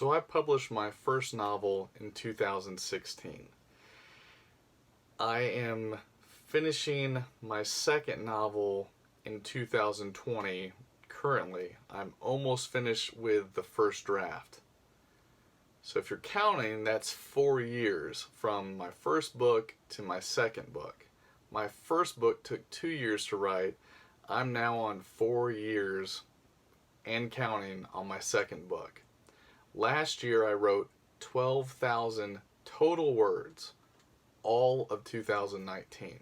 So I published my first novel in 2016. I am finishing my second novel in 2020 currently. I'm almost finished with the first draft. So if you're counting, that's 4 years from my first book to my second book. My first book took 2 years to write. I'm now on 4 years and counting on my second book. Last year I wrote 12,000 total words, all of 2019.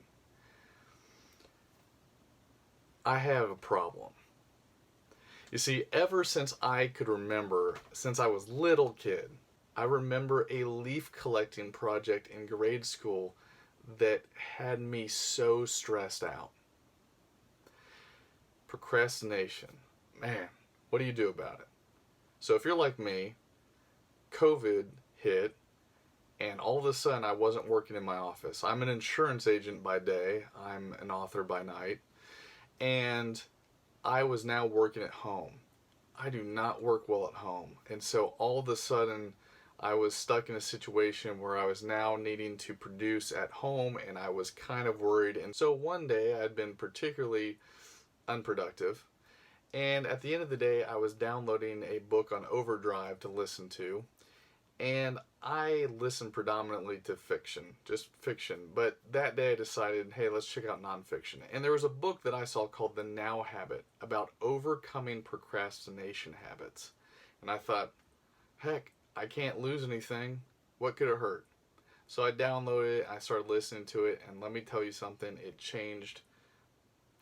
I have a problem. You see, ever since I could remember, since I was a little kid, I remember a leaf collecting project in grade school that had me so stressed out. Procrastination. Man, what do you do about it? So if you're like me, COVID hit, and all of a sudden I wasn't working in my office. I'm an insurance agent by day, I'm an author by night, and I was now working at home. I do not work well at home, and so all of a sudden I was stuck in a situation where I was now needing to produce at home, and I was kind of worried. And so one day I had been particularly unproductive, and at the end of the day I was downloading a book on overdrive to listen to, and I listen predominantly to fiction, just fiction, but that day I decided, hey, let's check out nonfiction. And there was a book that I saw called The Now Habit, about overcoming procrastination habits. And I thought, heck, I can't lose anything. What could it hurt? So I downloaded it, I started listening to it, and let me tell you something, it changed.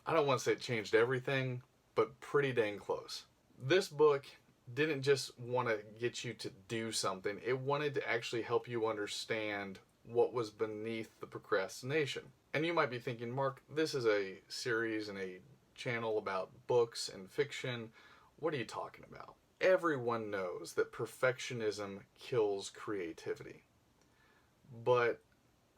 I don't want to say it changed everything, but pretty dang close. This book didn't just want to get you to do something, it wanted to actually help you understand what was beneath the procrastination. And you might be thinking, Mark, this is a series and a channel about books and fiction. What are you talking about? Everyone knows that perfectionism kills creativity. But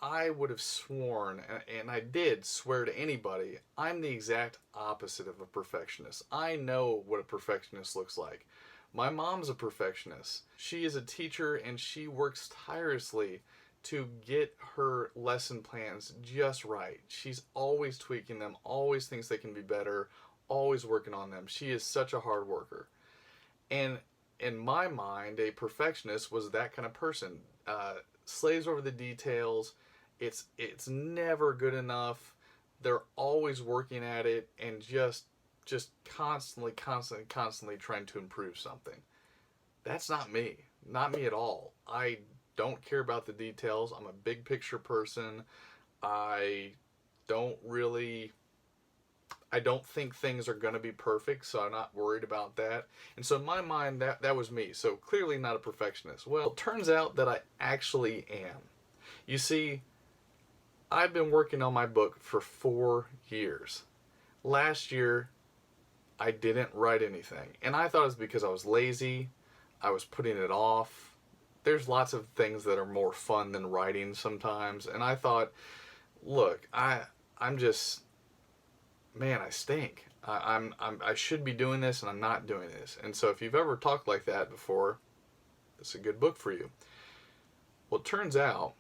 I would have sworn, and I did swear to anybody, I'm the exact opposite of a perfectionist. I know what a perfectionist looks like. My mom's a perfectionist. She is a teacher and she works tirelessly to get her lesson plans just right. She's always tweaking them, always thinks they can be better, always working on them. She is such a hard worker. And in my mind, a perfectionist was that kind of person. Slaves over the details. It's never good enough. They're always working at it and just constantly trying to improve something. That's not me. Not me at all. I don't care about the details. I'm a big picture person. I don't think things are going to be perfect, so I'm not worried about that. And so in my mind, that was me. So clearly not a perfectionist. Well, it turns out that I actually am. You see, I've been working on my book for 4 years. Last year, I didn't write anything. And I thought it was because I was lazy. I was putting it off. There's lots of things that are more fun than writing sometimes. And I thought, look, I'm just, man, I stink. I should be doing this and I'm not doing this. And so if you've ever talked like that before, it's a good book for you. Well, it turns out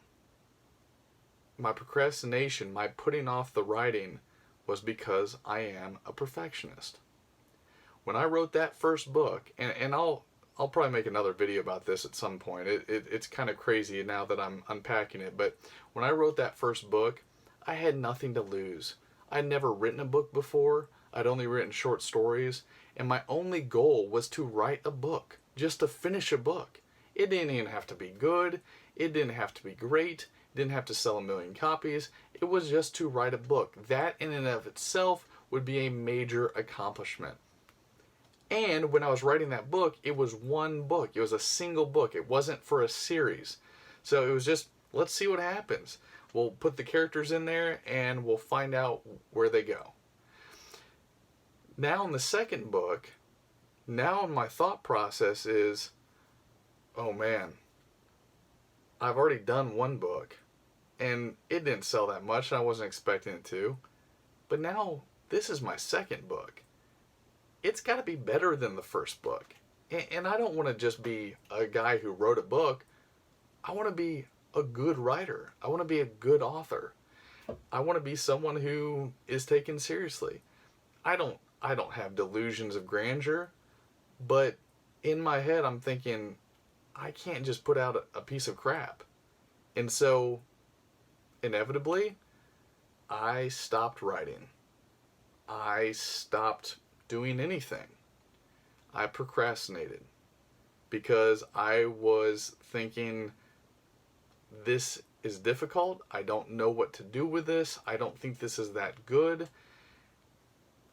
my procrastination, my putting off the writing, was because I am a perfectionist. When I wrote that first book, and I'll probably make another video about this at some point. It's kind of crazy now that I'm unpacking it, but when I wrote that first book, I had nothing to lose. I'd never written a book before. I'd only written short stories, and my only goal was to write a book, just to finish a book. It didn't even have to be good. It didn't have to be great. It didn't have to sell 1 million copies. It was just to write a book. That in and of itself would be a major accomplishment. And when I was writing that book, it was one book. It was a single book. It wasn't for a series. So it was just, let's see what happens. We'll put the characters in there and we'll find out where they go. Now in the second book, now my thought process is, oh man, I've already done one book and it didn't sell that much and I wasn't expecting it to. But now this is my second book. It's got to be better than the first book. And I don't want to just be a guy who wrote a book. I want to be a good writer. I want to be a good author. I want to be someone who is taken seriously. I don't have delusions of grandeur, but in my head I'm thinking I can't just put out a piece of crap. And so inevitably I stopped writing. I stopped doing anything. I procrastinated because I was thinking this is difficult. I don't know what to do with this. I don't think this is that good.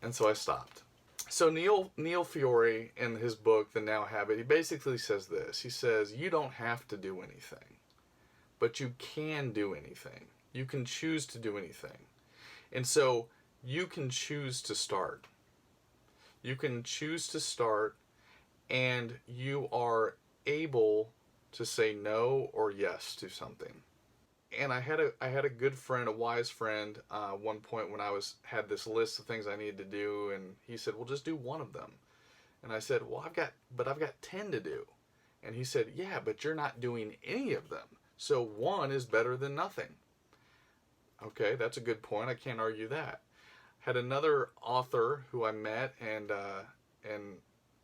And so I stopped. So Neil Fiore, in his book The Now Habit, he basically says this. He says you don't have to do anything, but you can do anything. You can choose to do anything. And so you can choose to start. You can choose to start, and you are able to say no or yes to something. And I had a good friend, a wise friend, one point when I had this list of things I needed to do, and he said, "Well, just do one of them." And I said, "Well, I've got 10 to do." And he said, "Yeah, but you're not doing any of them. So one is better than nothing." Okay, that's a good point. I can't argue that. Had another author who I met, and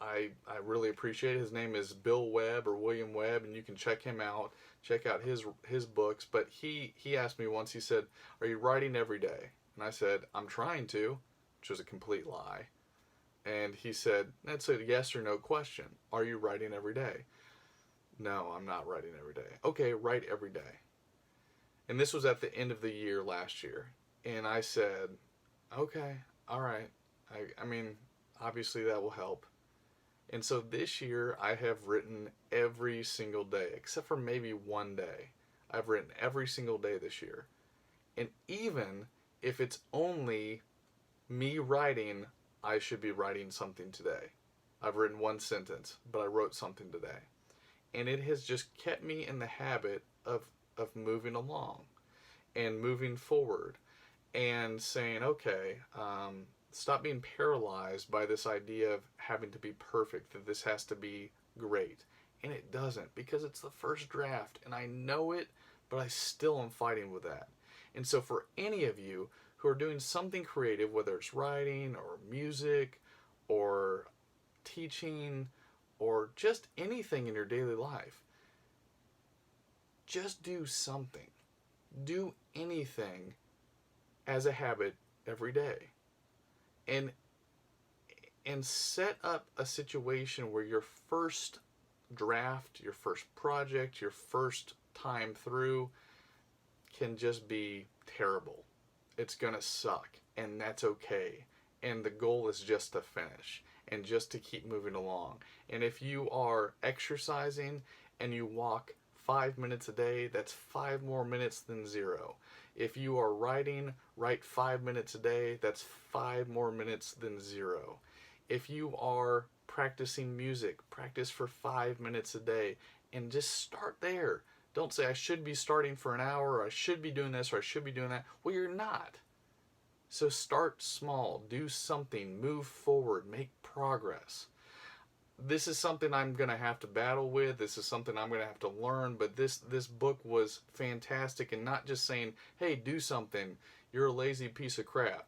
I really appreciate it. His name is Bill Webb or William Webb, and you can check him out. Check out his books. But he asked me once, he said, "Are you writing every day?" And I said, "I'm trying to," which was a complete lie. And he said, "That's a yes or no question. Are you writing every day?" "No, I'm not writing every day." "Okay, write every day." And this was at the end of the year last year. And I said, "Okay, all right. I mean, obviously that will help." And so this year I have written every single day, except for maybe one day. I've written every single day this year. And even if it's only me writing, I should be writing something today. I've written one sentence, but I wrote something today. And it has just kept me in the habit of moving along and moving forward and saying, okay, stop being paralyzed by this idea of having to be perfect, that this has to be great. And it doesn't, because it's the first draft, and I know it, but I still am fighting with that. And so for any of you who are doing something creative, whether it's writing or music or teaching or just anything in your daily life, just do something. Do anything as a habit every day. And set up a situation where your first draft, your first project, your first time through can just be terrible. It's going to suck, and that's okay. And the goal is just to finish and just to keep moving along. And if you are exercising and you walk 5 minutes a day, that's 5 more minutes than 0. If you are writing, write 5 minutes a day, that's 5 more minutes than 0. If you are practicing music, practice for 5 minutes a day, and just start there. Don't say, I should be starting for an hour, or I should be doing this, or I should be doing that. Well, you're not. So start small, do something, move forward, make progress. This is something I'm going to have to battle with. This is something I'm going to have to learn. But this book was fantastic, and not just saying, hey, do something. You're a lazy piece of crap.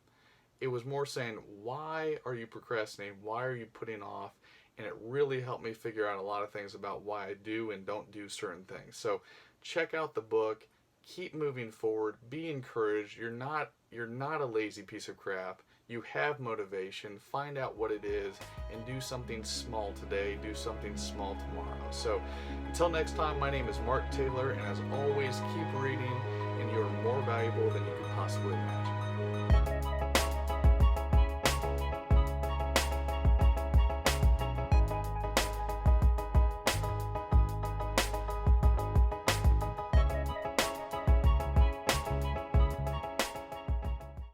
It was more saying, why are you procrastinating? Why are you putting off? And it really helped me figure out a lot of things about why I do and don't do certain things. So check out the book. Keep moving forward. Be encouraged. You're not a lazy piece of crap. You have motivation. Find out what it is and do something small today. Do something small tomorrow. So until next time, my name is Mark Taylor, and as always, keep reading, and you're more valuable than you could possibly imagine.